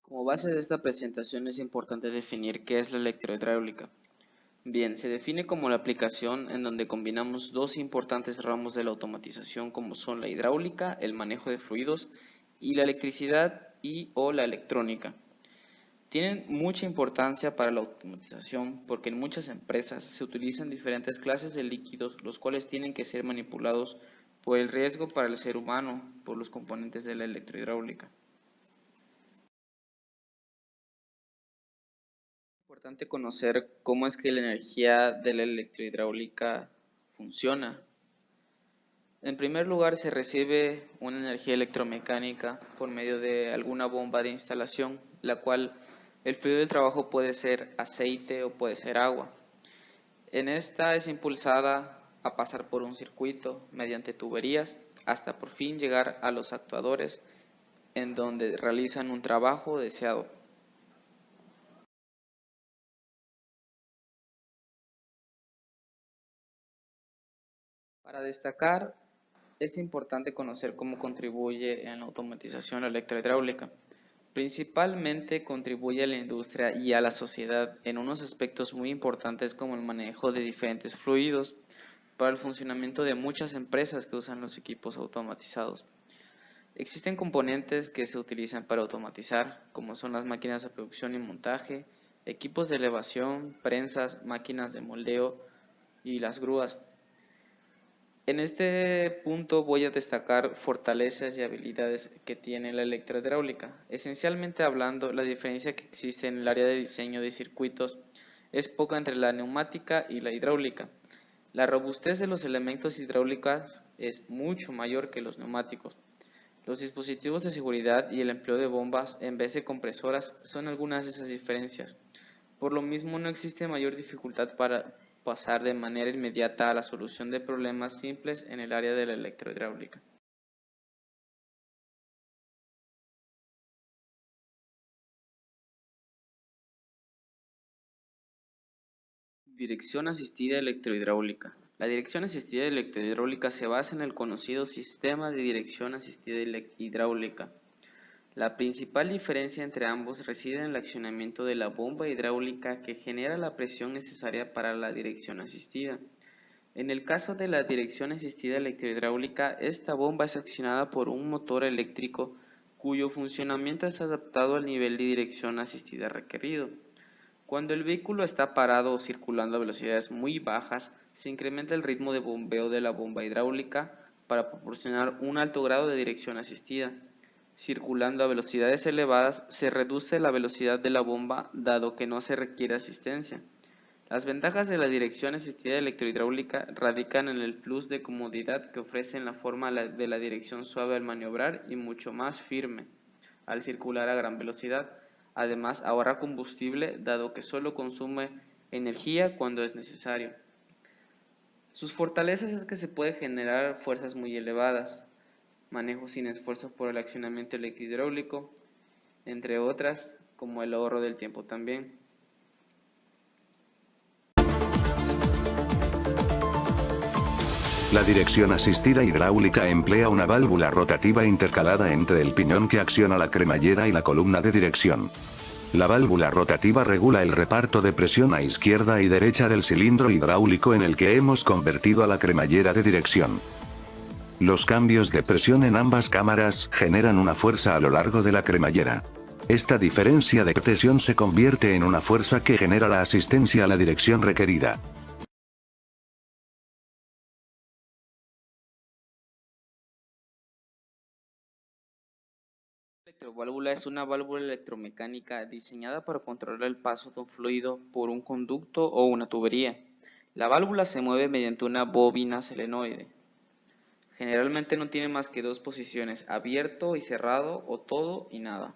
Como base de esta presentación es importante definir qué es la electrohidráulica. Bien, se define como la aplicación en donde combinamos dos importantes ramos de la automatización como son la hidráulica, el manejo de fluidos, y la electricidad y o la electrónica. Tienen mucha importancia para la automatización porque en muchas empresas se utilizan diferentes clases de líquidos los cuales tienen que ser manipulados por el riesgo para el ser humano por los componentes de la electrohidráulica. Es importante conocer cómo es que la energía de la electrohidráulica funciona. En primer lugar, se recibe una energía electromecánica por medio de alguna bomba de instalación, la cual el fluido del trabajo puede ser aceite o puede ser agua. En esta es impulsada a pasar por un circuito mediante tuberías hasta por fin llegar a los actuadores en donde realizan un trabajo deseado. Para destacar, es importante conocer cómo contribuye en la automatización la electrohidráulica. Principalmente contribuye a la industria y a la sociedad en unos aspectos muy importantes como el manejo de diferentes fluidos para el funcionamiento de muchas empresas que usan los equipos automatizados. Existen componentes que se utilizan para automatizar, como son las máquinas de producción y montaje, equipos de elevación, prensas, máquinas de moldeo y las grúas. En este punto voy a destacar fortalezas y habilidades que tiene la electrohidráulica. Esencialmente hablando, la diferencia que existe en el área de diseño de circuitos es poca entre la neumática y la hidráulica. La robustez de los elementos hidráulicos es mucho mayor que los neumáticos. Los dispositivos de seguridad y el empleo de bombas en vez de compresoras son algunas de esas diferencias. Por lo mismo, no existe mayor dificultad para pasar de manera inmediata a la solución de problemas simples en el área de la electrohidráulica. Dirección asistida electrohidráulica. La dirección asistida electrohidráulica se basa en el conocido sistema de dirección asistida hidráulica. La principal diferencia entre ambos reside en el accionamiento de la bomba hidráulica que genera la presión necesaria para la dirección asistida. En el caso de la dirección asistida electrohidráulica, esta bomba es accionada por un motor eléctrico cuyo funcionamiento es adaptado al nivel de dirección asistida requerido. Cuando el vehículo está parado o circulando a velocidades muy bajas, se incrementa el ritmo de bombeo de la bomba hidráulica para proporcionar un alto grado de dirección asistida. Circulando a velocidades elevadas, se reduce la velocidad de la bomba dado que no se requiere asistencia. Las ventajas de la dirección asistida electrohidráulica radican en el plus de comodidad que ofrece en la forma de la dirección suave al maniobrar y mucho más firme al circular a gran velocidad. Además, ahorra combustible dado que solo consume energía cuando es necesario. Sus fortalezas es que se puede generar fuerzas muy elevadas, manejo sin esfuerzo por el accionamiento electrohidráulico, entre otras, como el ahorro del tiempo también. La dirección asistida hidráulica emplea una válvula rotativa intercalada entre el piñón que acciona la cremallera y la columna de dirección. La válvula rotativa regula el reparto de presión a izquierda y derecha del cilindro hidráulico en el que hemos convertido a la cremallera de dirección. Los cambios de presión en ambas cámaras generan una fuerza a lo largo de la cremallera. Esta diferencia de presión se convierte en una fuerza que genera la asistencia a la dirección requerida. La electroválvula es una válvula electromecánica diseñada para controlar el paso de un fluido por un conducto o una tubería. La válvula se mueve mediante una bobina solenoide. Generalmente no tiene más que dos posiciones, abierto y cerrado o todo y nada.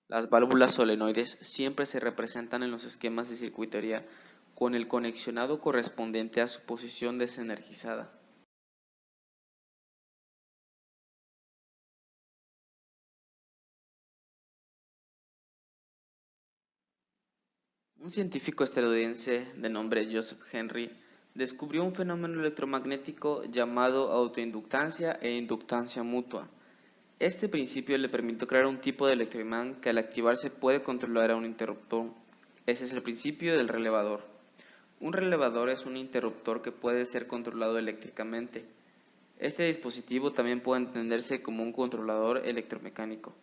Las válvulas solenoides siempre se representan en los esquemas de circuitería con el conexionado correspondiente a su posición desenergizada. Un científico estadounidense de nombre Joseph Henry descubrió un fenómeno electromagnético llamado autoinductancia e inductancia mutua. Este principio le permitió crear un tipo de electroimán que al activarse puede controlar a un interruptor. Ese es el principio del relevador. Un relevador es un interruptor que puede ser controlado eléctricamente. Este dispositivo también puede entenderse como un controlador electromecánico.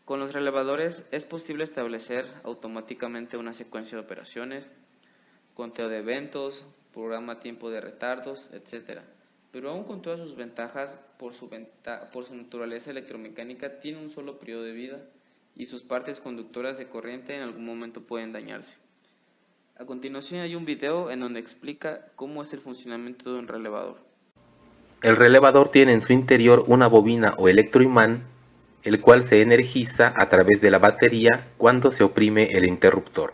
Con los relevadores es posible establecer automáticamente una secuencia de operaciones, conteo de eventos, programa tiempo de retardos, etc. Pero aún con todas sus ventajas, por su naturaleza electromecánica, tiene un solo periodo de vida y sus partes conductoras de corriente en algún momento pueden dañarse. A continuación hay un video en donde explica cómo es el funcionamiento de un relevador. El relevador tiene en su interior una bobina o electroimán, el cual se energiza a través de la batería cuando se oprime el interruptor.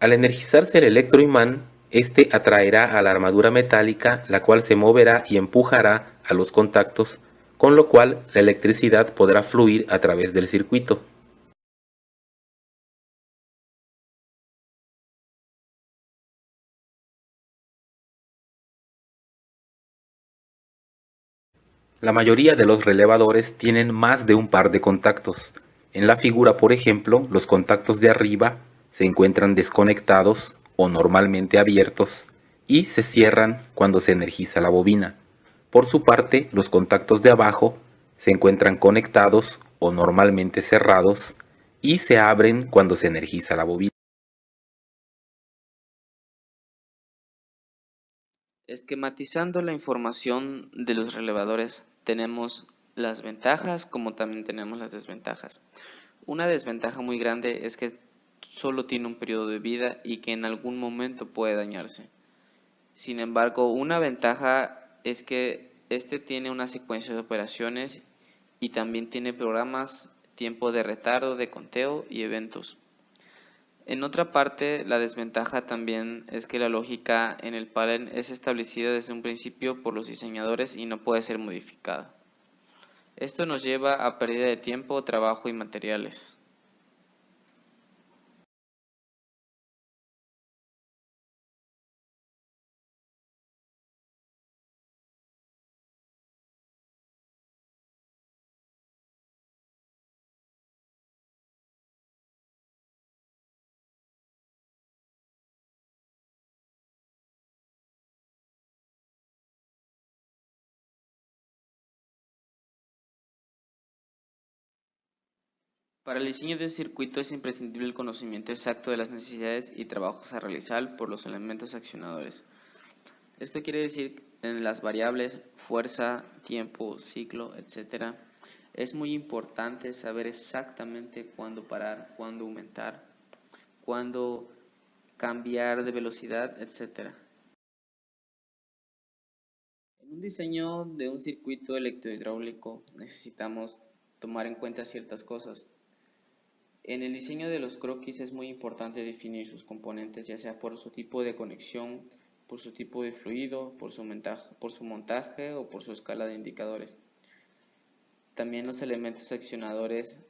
Al energizarse el electroimán, este atraerá a la armadura metálica, la cual se moverá y empujará a los contactos, con lo cual la electricidad podrá fluir a través del circuito. La mayoría de los relevadores tienen más de un par de contactos. En la figura, por ejemplo, los contactos de arriba se encuentran desconectados o normalmente abiertos y se cierran cuando se energiza la bobina. Por su parte, los contactos de abajo se encuentran conectados o normalmente cerrados y se abren cuando se energiza la bobina. Esquematizando la información de los relevadores, tenemos las ventajas como también tenemos las desventajas. Una desventaja muy grande es que solo tiene un periodo de vida y que en algún momento puede dañarse. Sin embargo, una ventaja es que este tiene una secuencia de operaciones y también tiene programas, tiempo de retardo, de conteo y eventos. En otra parte, la desventaja también es que la lógica en el panel es establecida desde un principio por los diseñadores y no puede ser modificada. Esto nos lleva a pérdida de tiempo, trabajo y materiales. Para el diseño de un circuito es imprescindible el conocimiento exacto de las necesidades y trabajos a realizar por los elementos accionadores. Esto quiere decir en las variables fuerza, tiempo, ciclo, etc. Es muy importante saber exactamente cuándo parar, cuándo aumentar, cuándo cambiar de velocidad, etc. En un diseño de un circuito electrohidráulico necesitamos tomar en cuenta ciertas cosas. En el diseño de los croquis es muy importante definir sus componentes, ya sea por su tipo de conexión, por su tipo de fluido, por su montaje o por su escala de indicadores. También los elementos accionadores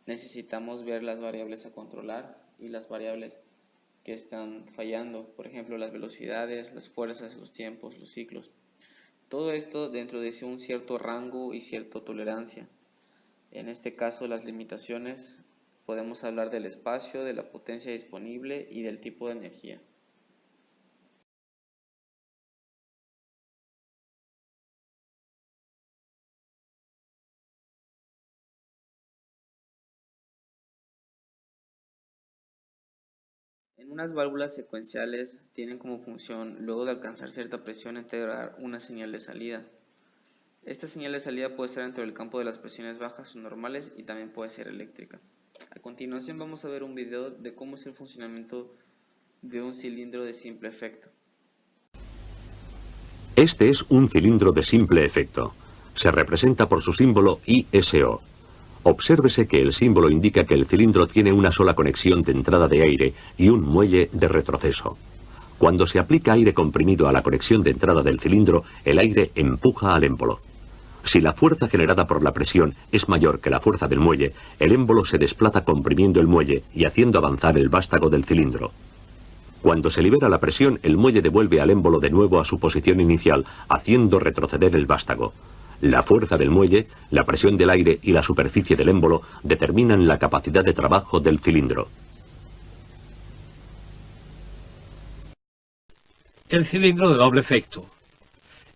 necesitamos ver las variables a controlar y las variables que están fallando, por ejemplo las velocidades, las fuerzas, los tiempos, los ciclos. Todo esto dentro de un cierto rango y cierta tolerancia. En este caso las limitaciones podemos hablar del espacio, de la potencia disponible y del tipo de energía. En unas válvulas secuenciales tienen como función, luego de alcanzar cierta presión, integrar una señal de salida. Esta señal de salida puede ser dentro del campo de las presiones bajas o normales y también puede ser eléctrica. A continuación vamos a ver un video de cómo es el funcionamiento de un cilindro de simple efecto. Este es un cilindro de simple efecto. Se representa por su símbolo ISO. Obsérvese que el símbolo indica que el cilindro tiene una sola conexión de entrada de aire y un muelle de retroceso. Cuando se aplica aire comprimido a la conexión de entrada del cilindro, el aire empuja al émbolo. Si la fuerza generada por la presión es mayor que la fuerza del muelle, el émbolo se desplaza comprimiendo el muelle y haciendo avanzar el vástago del cilindro. Cuando se libera la presión, el muelle devuelve al émbolo de nuevo a su posición inicial, haciendo retroceder el vástago. La fuerza del muelle, la presión del aire y la superficie del émbolo determinan la capacidad de trabajo del cilindro. El cilindro de doble efecto.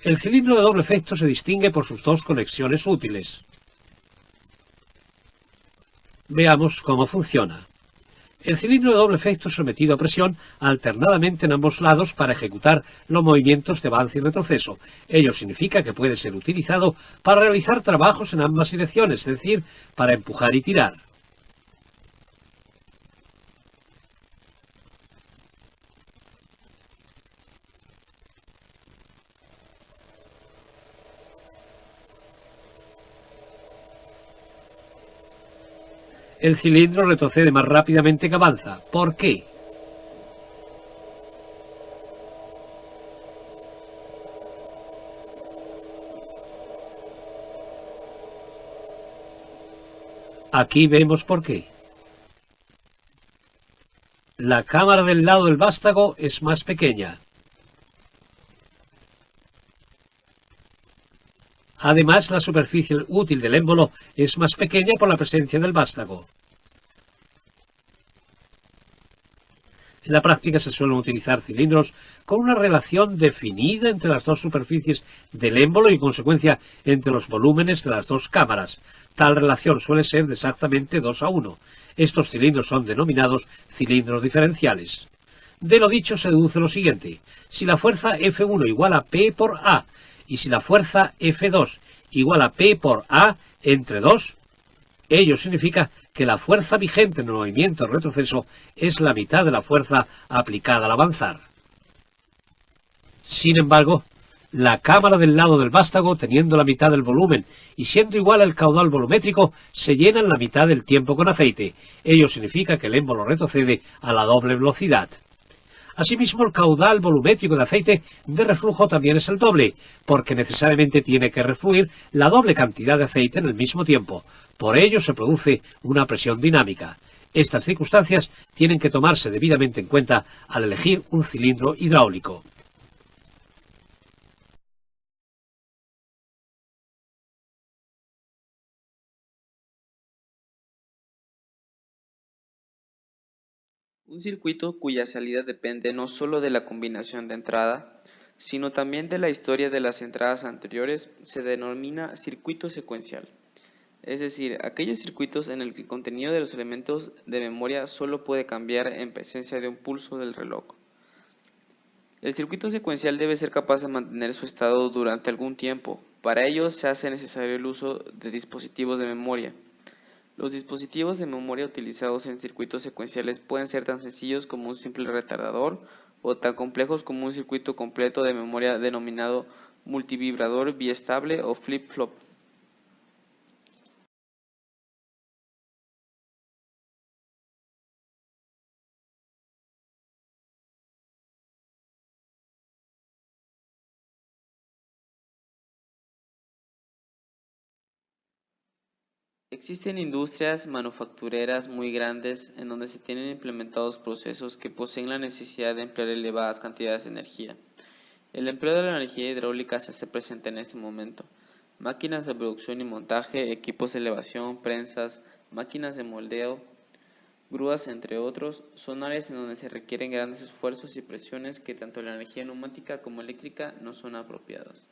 El cilindro de doble efecto se distingue por sus dos conexiones útiles. Veamos cómo funciona. El cilindro de doble efecto es sometido a presión alternadamente en ambos lados para ejecutar los movimientos de avance y retroceso. Ello significa que puede ser utilizado para realizar trabajos en ambas direcciones, es decir, para empujar y tirar. El cilindro retrocede más rápidamente que avanza. ¿Por qué? Aquí vemos por qué. La cámara del lado del vástago es más pequeña. Además, la superficie útil del émbolo es más pequeña por la presencia del vástago. En la práctica se suelen utilizar cilindros con una relación definida entre las dos superficies del émbolo y, en consecuencia, entre los volúmenes de las dos cámaras. Tal relación suele ser de exactamente 2:1. Estos cilindros son denominados cilindros diferenciales. De lo dicho se deduce lo siguiente. Si la fuerza F1 igual a P por A, y si la fuerza F2 igual a P por A entre 2, ello significa que la fuerza vigente en el movimiento de retroceso es la mitad de la fuerza aplicada al avanzar. Sin embargo, la cámara del lado del vástago, teniendo la mitad del volumen y siendo igual al caudal volumétrico, se llena en la mitad del tiempo con aceite. Ello significa que el émbolo retrocede a la doble velocidad. Asimismo, el caudal volumétrico de aceite de reflujo también es el doble, porque necesariamente tiene que refluir la doble cantidad de aceite en el mismo tiempo. Por ello se produce una presión dinámica. Estas circunstancias tienen que tomarse debidamente en cuenta al elegir un cilindro hidráulico. Un circuito cuya salida depende no solo de la combinación de entrada, sino también de la historia de las entradas anteriores, se denomina circuito secuencial. Es decir, aquellos circuitos en el que el contenido de los elementos de memoria solo puede cambiar en presencia de un pulso del reloj. El circuito secuencial debe ser capaz de mantener su estado durante algún tiempo. Para ello se hace necesario el uso de dispositivos de memoria. Los dispositivos de memoria utilizados en circuitos secuenciales pueden ser tan sencillos como un simple retardador o tan complejos como un circuito completo de memoria denominado multivibrador biestable o flip-flop. Existen industrias manufactureras muy grandes en donde se tienen implementados procesos que poseen la necesidad de emplear elevadas cantidades de energía. El empleo de la energía hidráulica se hace presente en este momento. Máquinas de producción y montaje, equipos de elevación, prensas, máquinas de moldeo, grúas, entre otros, son áreas en donde se requieren grandes esfuerzos y presiones que tanto la energía neumática como eléctrica no son apropiadas.